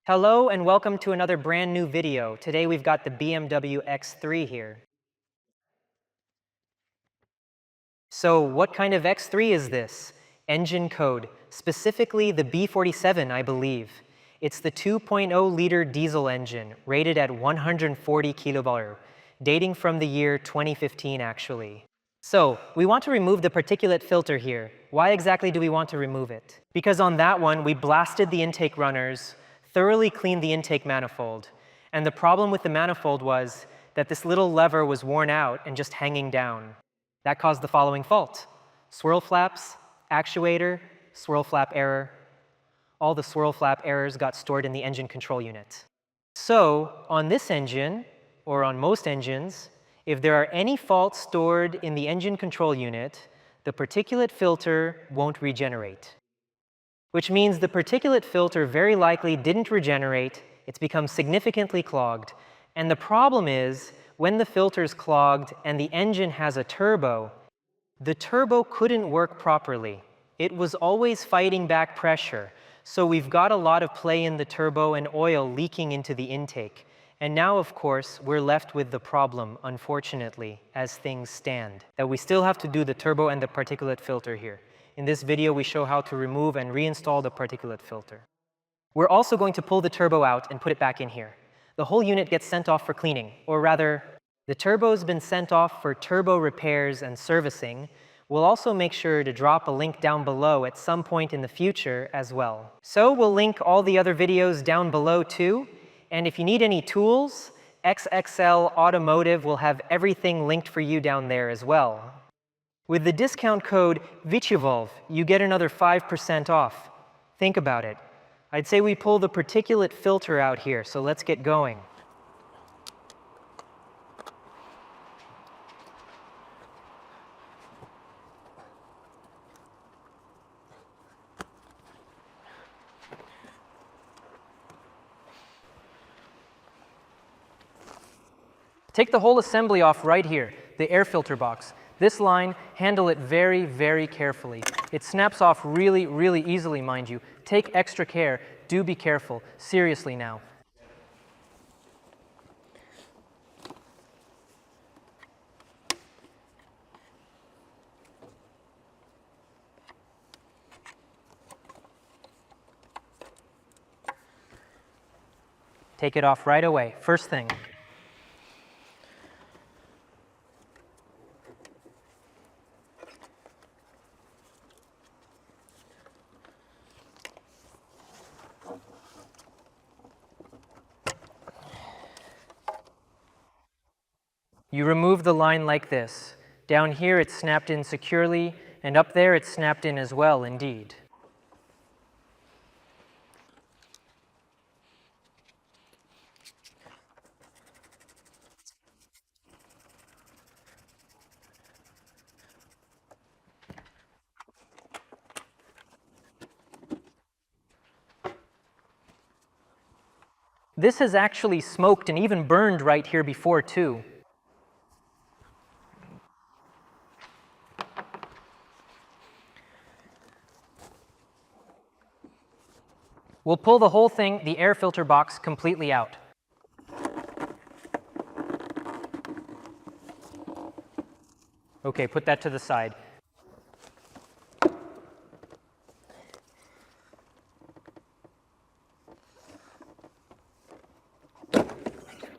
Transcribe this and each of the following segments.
Hello and welcome to another brand new video. Today we've got the BMW X3 here. So what kind of X3 is this? Engine code, specifically the B47, I believe. It's the 2.0-liter diesel engine, rated at 140 kilobar, dating from the year 2015 actually. So, we want to remove the particulate filter here. Why exactly do we want to remove it? Because on that one, we blasted the intake runners, thoroughly cleaned the intake manifold, and the problem with the manifold was that this little lever was worn out and just hanging down. That caused the following fault: swirl flaps, actuator, swirl flap error. All the swirl flap errors got stored in the engine control unit. So, on this engine, or on most engines, if there are any faults stored in the engine control unit, the particulate filter won't regenerate. Which means the particulate filter very likely didn't regenerate, it's become significantly clogged, and the problem is, when the filter's clogged and the engine has a turbo, the turbo couldn't work properly. It was always fighting back pressure, so we've got a lot of play in the turbo and oil leaking into the intake. And now, of course, we're left with the problem, unfortunately, as things stand, that we still have to do the turbo and the particulate filter here. In this video, we show how to remove and reinstall the particulate filter. We're also going to pull the turbo out and put it back in here. The whole unit gets sent off for cleaning, or rather, the turbo's been sent off for turbo repairs and servicing. We'll also make sure to drop a link down below at some point in the future as well. So we'll link all the other videos down below too. And if you need any tools, XXL Automotive will have everything linked for you down there as well. With the discount code VICHIVOLV, you get another 5% off. Think about it. I'd say we pull the particulate filter out here, so let's get going. Take the whole assembly off right here, the air filter box. This line, handle it very, very carefully. It snaps off really, really easily, mind you. Take extra care. Do be careful. Seriously now. Take it off right away. First thing. You remove the line like this. Down here it's snapped in securely, and up there it's snapped in as well, indeed. This has actually smoked and even burned right here before too. We'll pull the whole thing, the air filter box, completely out. Okay, put that to the side.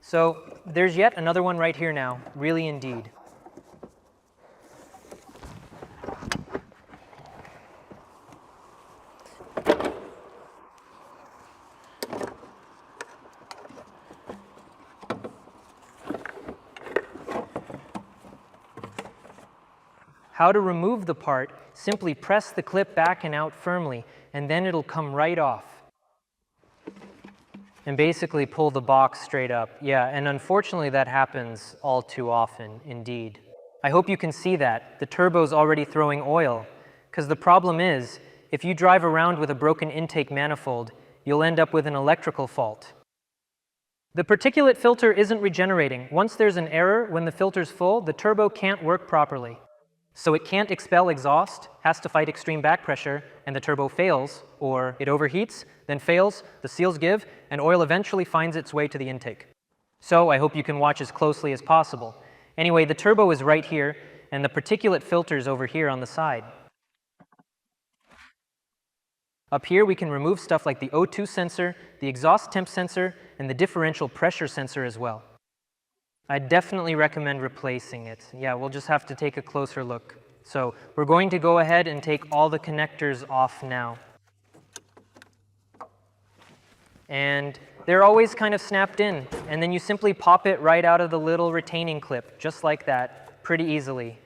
So there's yet another one right here now, really indeed. How to remove the part: simply press the clip back and out firmly, and then it'll come right off. And basically pull the box straight up. Yeah, and unfortunately that happens all too often, indeed. I hope you can see that. The turbo's already throwing oil. Because the problem is, if you drive around with a broken intake manifold, you'll end up with an electrical fault. The particulate filter isn't regenerating. Once there's an error, when the filter's full, the turbo can't work properly. So it can't expel exhaust, has to fight extreme back pressure, and the turbo fails, or it overheats, then fails, the seals give, and oil eventually finds its way to the intake. So I hope you can watch as closely as possible. Anyway, the turbo is right here, and the particulate filter is over here on the side. Up here we can remove stuff like the O2 sensor, the exhaust temp sensor, and the differential pressure sensor as well. I definitely recommend replacing it. Yeah, we'll just have to take a closer look. So we're going to go ahead and take all the connectors off now. And they're always kind of snapped in, and then you simply pop it right out of the little retaining clip, just like that, pretty easily.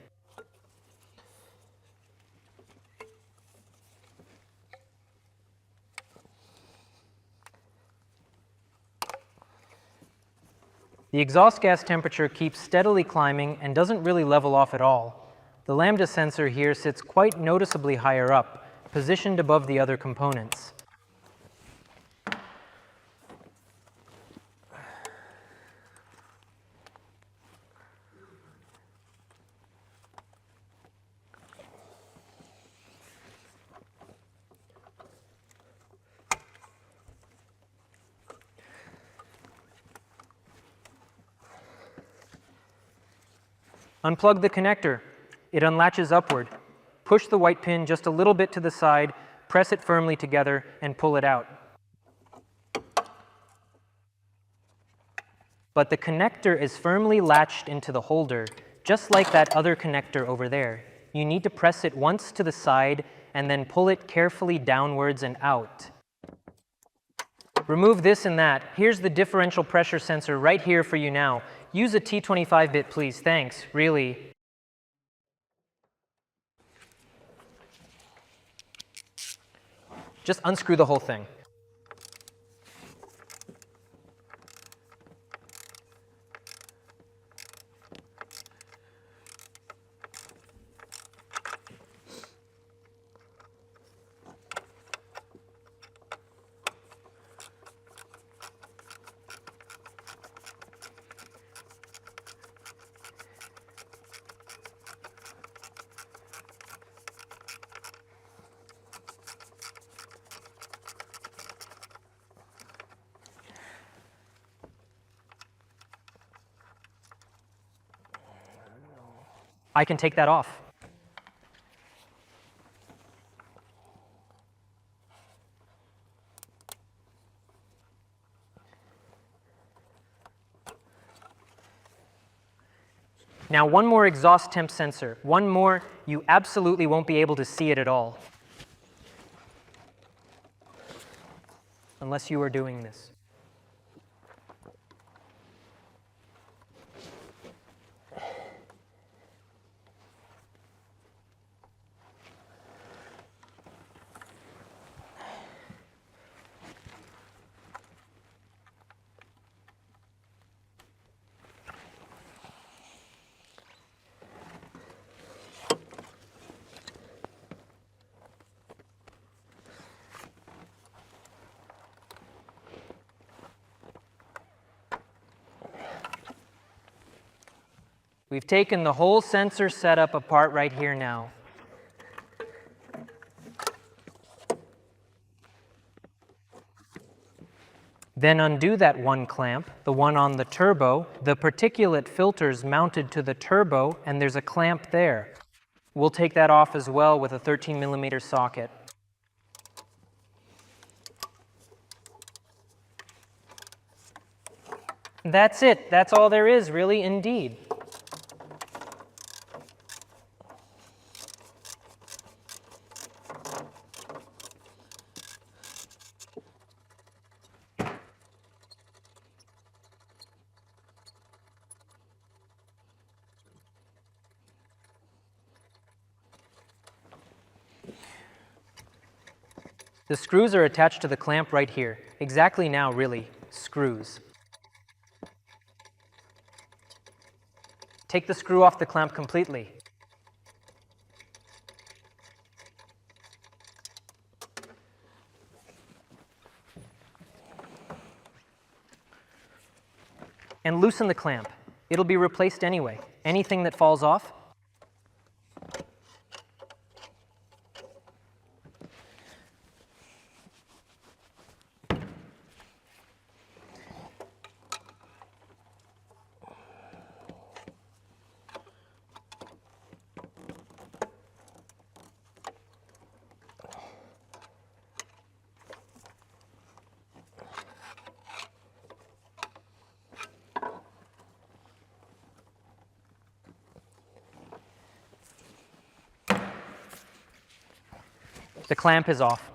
The exhaust gas temperature keeps steadily climbing and doesn't really level off at all. The lambda sensor here sits quite noticeably higher up, positioned above the other components. Unplug the connector. It unlatches upward. Push the white pin just a little bit to the side, press it firmly together, and pull it out. But the connector is firmly latched into the holder, just like that other connector over there. You need to press it once to the side and then pull it carefully downwards and out. Remove this and that. Here's the differential pressure sensor right here for you now. Use a T25 bit, please. Thanks, really. Just unscrew the whole thing. I can take that off. Now one more exhaust temp sensor. One more, you absolutely won't be able to see it at all. Unless you are doing this. We've taken the whole sensor setup apart right here now. Then undo that one clamp, the one on the turbo. The particulate filter's mounted to the turbo, and there's a clamp there. We'll take that off as well with a 13mm socket. That's it. That's all there is, really, indeed. The screws are attached to the clamp right here. Exactly now, really, screws. Take the screw off the clamp completely. And loosen the clamp. It'll be replaced anyway. Anything that falls off, The clamp is off.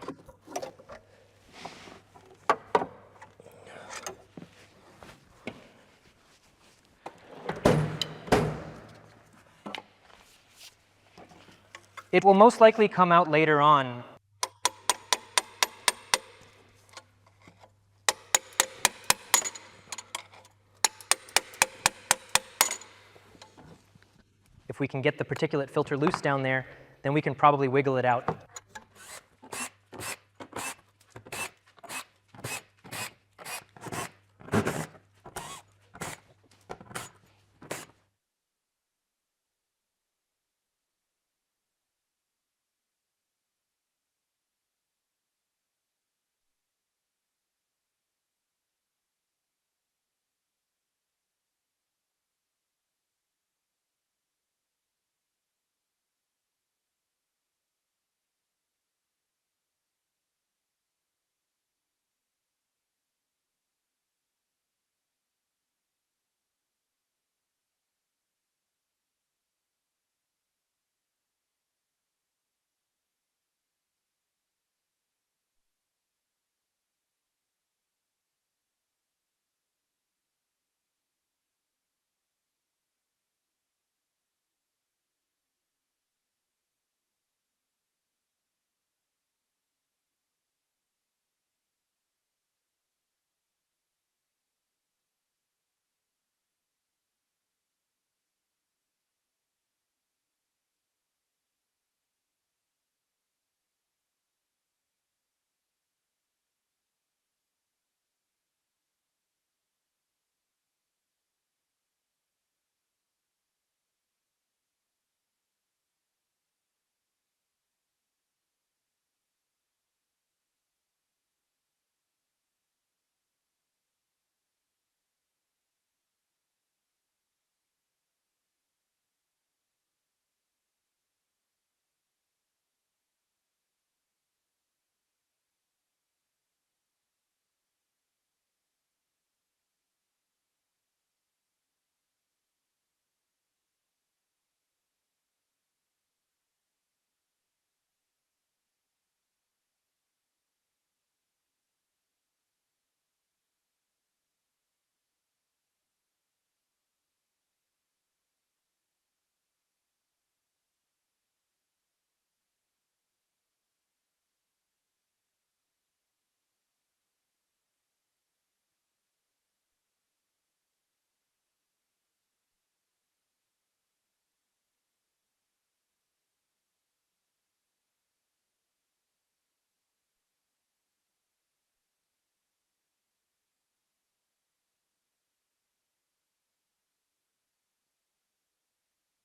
It will most likely come out later on. If we can get the particulate filter loose down there, then we can probably wiggle it out.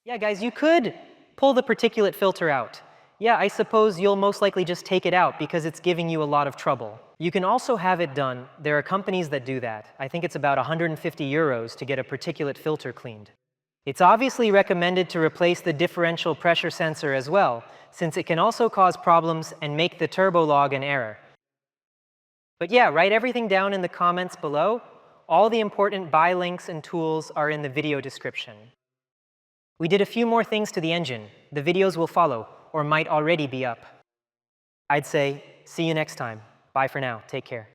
Yeah, guys, you could pull the particulate filter out. Yeah, I suppose you'll most likely just take it out because it's giving you a lot of trouble. You can also have it done. There are companies that do that. I think it's about 150 euros to get a particulate filter cleaned. It's obviously recommended to replace the differential pressure sensor as well, since it can also cause problems and make the turbo log an error. But yeah, write everything down in the comments below. All the important buy links and tools are in the video description. We did a few more things to the engine. The videos will follow, or might already be up. I'd say, see you next time. Bye for now. Take care.